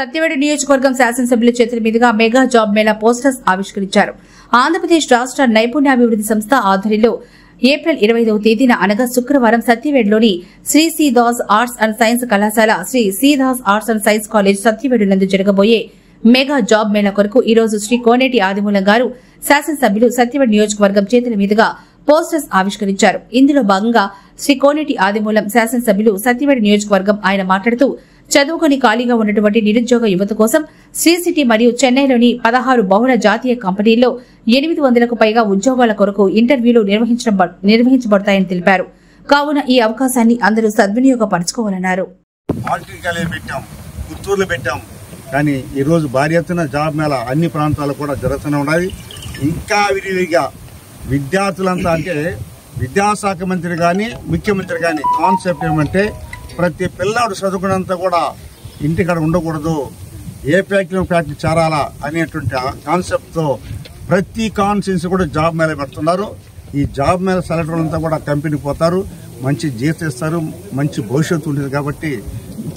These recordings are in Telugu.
సత్యవేడు నియోజకవర్గం శాసనసభ్యుల చేతుల మీదుగా మెగా జాబ్ మేళా పోస్టర్స్ ఆవిష్కరించారు. ఆంధ్రప్రదేశ్ రాష్ట్ర నైపుణ్యాభివృద్ధి సంస్థ ఆధ్వర్యంలో ఏప్రిల్ 25వ తేదీన అనగా శుక్రవారం సత్యవేడులోని Shri C Das Arts and Science కళాశాల, Shri C Das Arts and Science College Satyavedu నందు జరగబోయే మెగా జాబ్ మేళా కొరకు ఈ రోజు శ్రీ కోనేటి ఆదిమూలం గారు శాసనసభ్యులు సత్యవేడు నియోజకవర్గం చేతుల మీదుగా పోస్టర్స్ ఆవిష్కరించారు. ఇందులో భాగంగా శ్రీ కోనేటి ఆదిమూలం శాసనసభ్యులు సత్యవేడు నియోజకవర్గం ఆయన మాట్లాడుతూ చదువుకొని ఖాళీగా ఉన్నటువంటి నిరుద్యోగ యువత కోసం శ్రీ సిటీ మరియు చెన్నైలోని 16 బహుళ జాతీయ కంపెనీల్లో 800కు పైగా ఉద్యోగాల కొరకు ఇంటర్వ్యూలు నిర్వహించబడతాయని తెలిపారు. కావున ఈ అవకాశాన్ని అందరూ సద్వినియోగపరచుకోవాలన్నారు. కానీ ఈరోజు భారీ ఎత్తున జాబ్ మేళ అన్ని ప్రాంతాల్లో కూడా జరుగుతూనే ఉన్నది. ఇంకా విరివిగా విద్యార్థులంతా అంటే విద్యాశాఖ మంత్రి కానీ ముఖ్యమంత్రి కానీ కాన్సెప్ట్ ఏమంటే ప్రతి పిల్లాడు చదువుకున్నంత కూడా ఇంటికాడ ఉండకూడదు, ఏ ఫ్యాక్టరీ చేరాలా అనేటువంటి కాన్సెప్ట్తో ప్రతి కాన్స్టిట్యున్సీ కూడా జాబ్ మేళ పెడుతున్నారు. ఈ జాబ్ మేళ సెలెక్ట్ అంతా కూడా కంపెనీకి పోతారు, మంచి జీతం ఇస్తారు, మంచి భవిష్యత్తు ఉంటుంది. కాబట్టి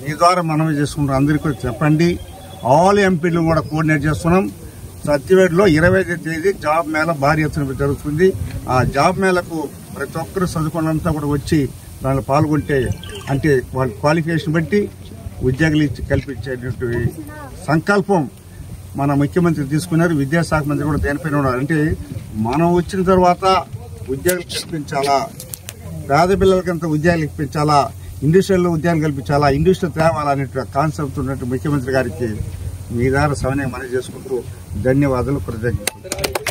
ఈ ద్వారా మనవి చేసుకుంటాం, అందరికీ కూడా చెప్పండి. ఆల్ ఎంపీలు కూడా కోఆర్డినేట్ చేస్తున్నాం. సత్యవేడులో 25వ తేదీ జాబ్ మేళ భారీ ఎత్తున జరుగుతుంది. ఆ జాబ్ మేళకు ప్రతి ఒక్కరు చదువుకున్నంతా కూడా వచ్చి దానిలో పాల్గొంటే అంటే వాళ్ళ క్వాలిఫికేషన్ బట్టి ఉద్యోగాలు కల్పించేటువంటి సంకల్పం మన ముఖ్యమంత్రి తీసుకున్నారు. విద్యాశాఖ మంత్రి కూడా దేనిపైన ఉన్నారు. అంటే మనం వచ్చిన తర్వాత ఉద్యోగాలు కల్పించాలా, పేద పిల్లలకంతా ఉద్యోగాలు ఇప్పించాలా, ఇండస్ట్రీలో ఉద్యోగాలు కల్పించాలా, ఇండస్ట్రీ తేవాలనే కాన్సెప్ట్ ఉన్నట్టు ముఖ్యమంత్రి గారికి మీ ద్వారా సమన్వయం మనం చేసుకుంటూ ధన్యవాదాలు, కృతజ్ఞతలు.